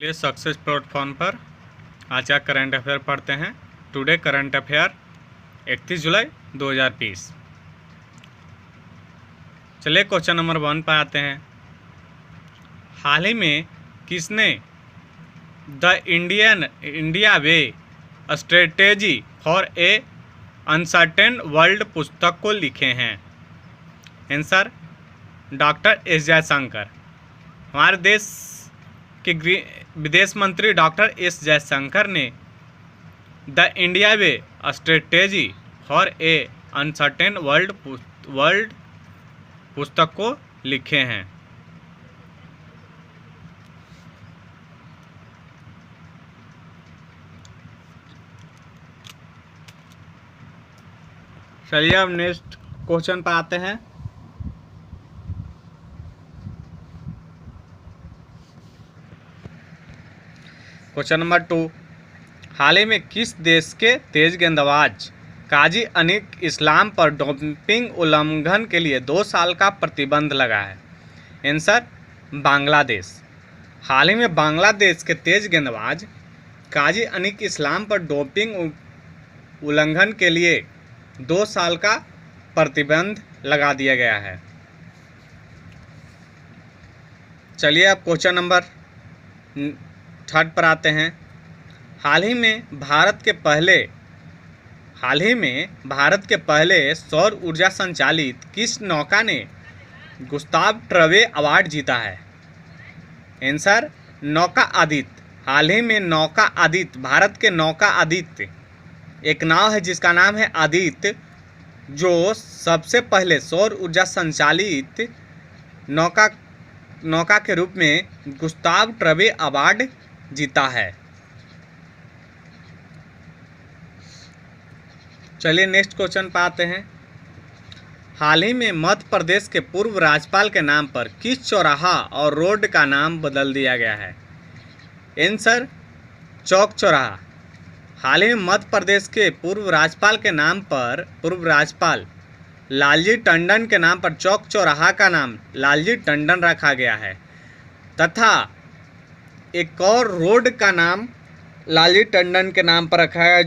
लिए success platform पर आज का करंट अफेयर पढ़ते हैं। टुडे करंट अफेयर 31 जुलाई 2020। चलिए क्वेश्चन नंबर 1 पर आते हैं। हाल ही में किसने the India way strategy for a uncertain world पुस्तक को लिखे हैं? Answer doctor S Jaishankar. हमारे देश के विदेश मंत्री डॉक्टर एस जयशंकर ने the India way strategy for a uncertain world पुस्तक को लिखे हैं। चलिए अब नेक्स्ट क्वेश्चन पर आते हैं। क्वेश्चन नंबर 2, हाल ही में किस देश के तेज गेंदबाज काजी अनीक इस्लाम पर डोपिंग उल्लंघन के लिए 2 साल का प्रतिबंध लगा है? आंसर बांग्लादेश। हाल ही में बांग्लादेश के तेज गेंदबाज काजी अनीक इस्लाम पर डोपिंग उल्लंघन के लिए 2 साल का प्रतिबंध लगा दिया गया है। चलिए अब क्वेश्चन नंबर 3 पर आते हैं। हाल ही में भारत के पहले सौर ऊर्जा संचालित किस नौका ने गुस्ताव ट्रवे अवार्ड जीता है? आंसर नौका आदित्य। हाल ही में नौका आदित्य, भारत के नौका आदित्य एक नाव है जिसका नाम है आदित्य, जो सबसे पहले सौर ऊर्जा संचालित नौका के रूप में गुस्ताव ट्रवे अवार्ड जीता है। चलिए नेक्स्ट क्वेश्चन पर आते हैं। हाल ही में मध्य प्रदेश के पूर्व राज्यपाल के नाम पर किस चौराहा और रोड का नाम बदल दिया गया है? आंसर चौक चौराहा। हाल ही में मध्य प्रदेश के पूर्व राज्यपाल के नाम पर, पूर्व राज्यपाल लालजी टंडन के नाम पर चौक चौराहा का नाम लालजी टंडन रखा गया है तथा एक और रोड का नाम लालजी टंडन के नाम पर रखा है,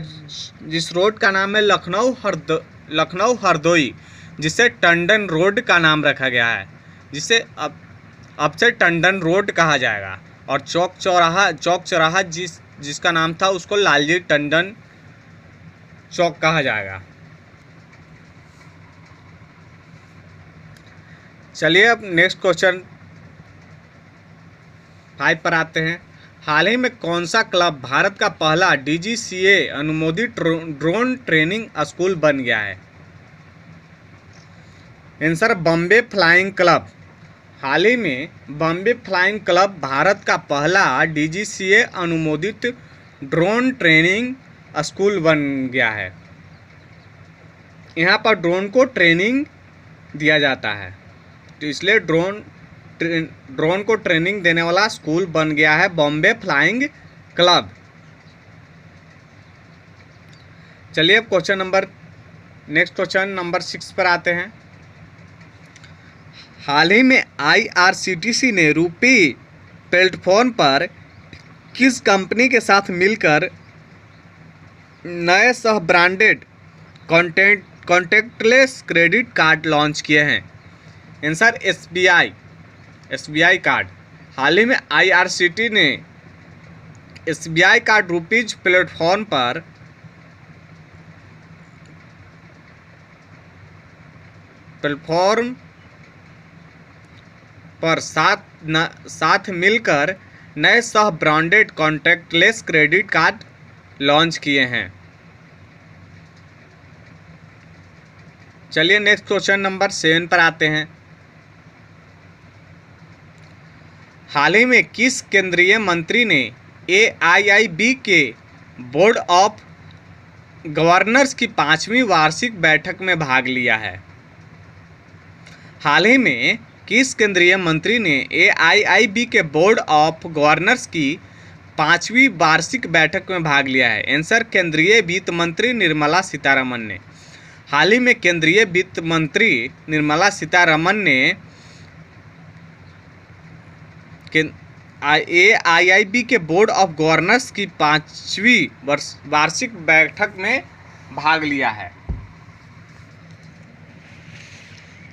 जिस रोड का नाम है लखनऊ हरदोई, जिसे टंडन रोड का नाम रखा गया है, जिसे अब से टंडन रोड कहा जाएगा। और चौक चौराहा जिसका नाम था उसको लालजी टंडन चौक कहा जाएगा। चलिए अब नेक्स्ट क्वेश्चन 5 पर आते हैं। हाल ही में कौन सा क्लब भारत का पहला DGCA अनुमोदित ड्रोन ट्रेनिंग स्कूल बन गया है? Answer Bombay flying club. हाल ही में बॉम्बे फ्लाइंग क्लब भारत का पहला DGCA अनुमोदित ड्रोन ट्रेनिंग स्कूल बन गया है। यहाँ पर ड्रोन को ट्रेनिंग दिया जाता है, तो इसलिए ड्रोन को ट्रेनिंग देने वाला स्कूल बन गया है बॉम्बे फ्लाइंग क्लब। चलिए अब नेक्स्ट क्वेश्चन नंबर 6 पर आते हैं। हाल ही में IRCTC ने रूपी प्लेटफॉर्म पर किस कंपनी के साथ मिलकर नए सह branded contactless credit card launch किए हैं? Answer SBI card. हाल ही में IRCTC ने SBI कार्ड रूपीज प्लेटफॉर्म पर साथ मिलकर नए सह branded contactless credit card launch किए हैं। चलिए नेक्स्ट क्वेश्चन नंबर 7 पर आते हैं। हाल ही में किस केंद्रीय मंत्री ने AIIB के बोर्ड ऑफ गवर्नर्स की 5वीं वार्षिक बैठक में भाग लिया है? हाल ही में किस केंद्रीय मंत्री ने AIIB के बोर्ड ऑफ गवर्नर्स की 5वीं वार्षिक बैठक में भाग लिया है? आंसर केंद्रीय वित्त मंत्री निर्मला सीतारमण ने। हाल ही में केंद्रीय वित्त मंत्री निर्मला सीतारमण ने AIIB के बोर्ड ऑफ गवर्नर्स की 5वीं वार्षिक बैठक में भाग लिया है।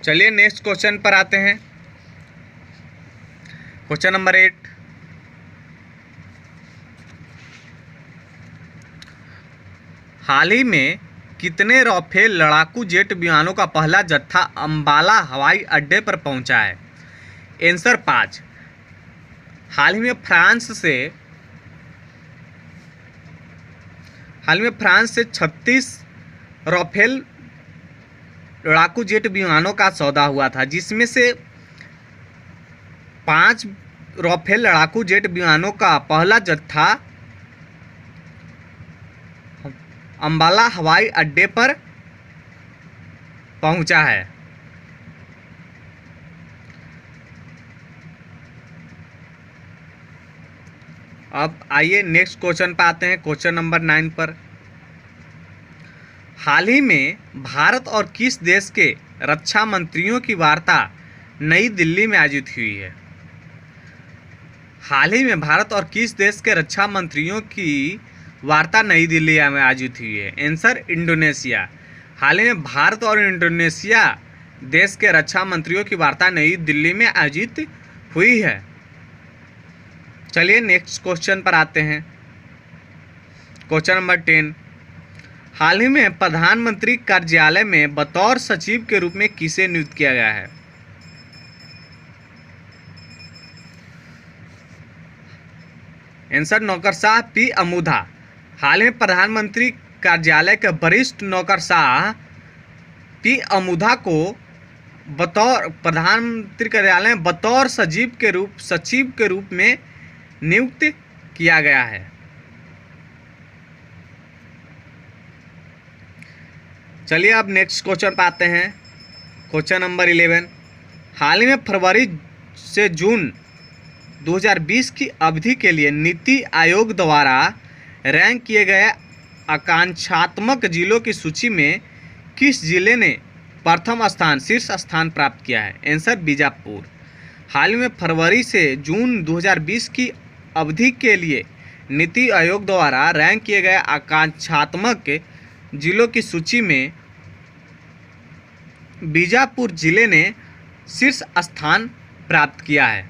चलिए नेक्स्ट क्वेश्चन पर आते हैं। क्वेश्चन नंबर 8, हाल ही में कितने राफेल लड़ाकू जेट विमानों का पहला जत्था अंबाला हवाई अड्डे पर पहुंचा है? आंसर 5। हाल ही में फ्रांस से 36 राफेल लड़ाकू जेट विमानों का सौदा हुआ था, जिसमें से 5 राफेल लड़ाकू जेट विमानों का पहला जत्था अंबाला हवाई अड्डे पर पहुंचा है। अब आइए नेक्स्ट क्वेश्चन पर आते हैं। क्वेश्चन नंबर 9 पर, हाल ही में भारत और किस देश के रक्षा मंत्रियों की वार्ता नई दिल्ली में आयोजित हुई है? हाल ही में भारत और किस देश के रक्षा मंत्रियों की वार्ता नई दिल्ली में आयोजित हुई है? Answer Indonesia. हाल ही में भारत और इंडोनेशिया देश के रक्षा मंत्रियों की वार्ता नई दिल्ली में आयोजित हुई है। चलिए नेक्स्ट क्वेश्चन पर आते हैं। क्वेश्चन नंबर 10, हाल ही में प्रधानमंत्री कार्यालय में बतौर सचिव के रूप में किसे नियुक्त किया गया है? Answer नौकरशाह P अमूधा। हाल में प्रधानमंत्री कार्यालय के वरिष्ठ नौकरशाह पी अमूधा को बतौर प्रधानमंत्री कार्यालय में बतौर सचिव के रूप में नियुक्त किया गया है। चलिए अब नेक्स्ट क्वेश्चन पर आते हैं। क्वेश्चन नंबर 11, हाल ही में फरवरी से जून 2020 की अवधि के लिए नीति आयोग द्वारा रैंक किए गए आकांक्षात्मक जिलों की सूची में किस जिले ने प्रथम स्थान शीर्ष स्थान प्राप्त किया है? आंसर बीजापुर। हाल में फरवरी से जून 2020 की अवधि के लिए नीति आयोग द्वारा रैंक किए गए आकांक्षात्मक जिलों की सूची में बीजापुर जिले ने शीर्ष स्थान प्राप्त किया है।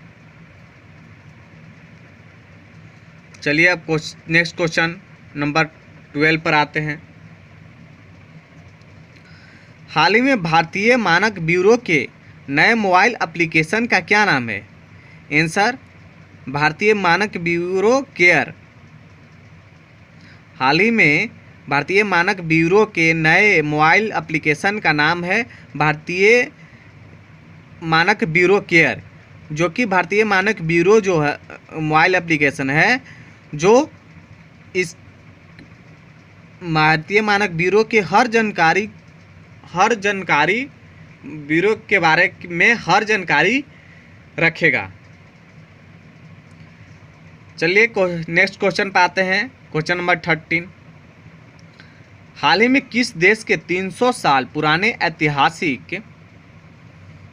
चलिए अब नेक्स्ट क्वेश्चन नंबर 12 पर आते हैं। हाल ही में भारतीय मानक ब्यूरो के नए मोबाइल एप्लीकेशन का क्या नाम है? आंसर भारतीय मानक ब्यूरो केयर। हाल ही में भारतीय मानक ब्यूरो के नए मोबाइल एप्लीकेशन का नाम है भारतीय मानक ब्यूरो केयर, जो कि भारतीय मानक ब्यूरो जो है मोबाइल एप्लीकेशन है, जो इस भारतीय मानक ब्यूरो के हर जानकारी ब्यूरो के बारे में हर जानकारी रखेगा। चलिए नेक्स्ट क्वेश्चन पे आते हैं। क्वेश्चन नंबर 13, हाल ही में किस देश के 300 साल पुराने ऐतिहासिक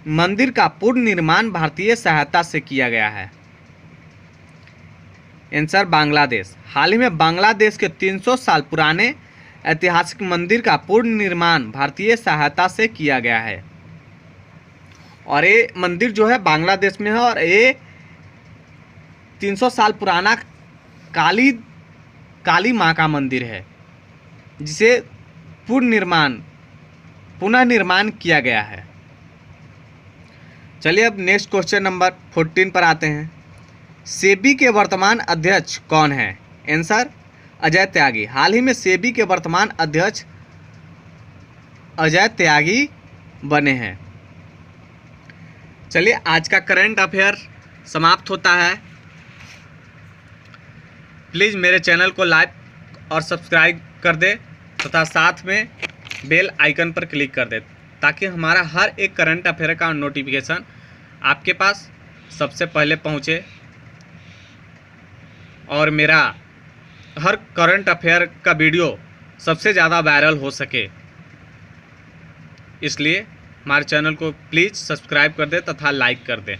मंदिर का पुनर्निर्माण भारतीय सहायता से किया गया है? आंसर बांग्लादेश। हाल ही में बांग्लादेश के 300 साल पुराने ऐतिहासिक मंदिर का पुनर्निर्माण भारतीय सहायता से किया गया है, और ये मंदिर जो है बांग्लादेश में है, और ये 300 साल पुराना काली माँ का मंदिर है, जिसे पुनः निर्माण किया गया है। चलिए अब नेक्स्ट क्वेश्चन नंबर 14 पर आते हैं। सेबी के वर्तमान अध्यक्ष कौन है? आंसर अजय त्यागी। हाल ही में सेबी के वर्तमान अध्यक्ष अजय त्यागी बने हैं। चलिए आज का करंट अफेयर समाप्त होता है। प्लीज़ मेरे चैनल को लाइक और सब्सक्राइब कर दे तथा साथ में बेल आइकन पर क्लिक कर दे, ताकि हमारा हर एक करंट अफेयर का नोटिफिकेशन आपके पास सबसे पहले पहुंचे और मेरा हर करंट अफेयर का वीडियो सबसे ज़्यादा वायरल हो सके। इसलिए हमारे चैनल को प्लीज़ सब्सक्राइब कर दे तथा लाइक कर दे।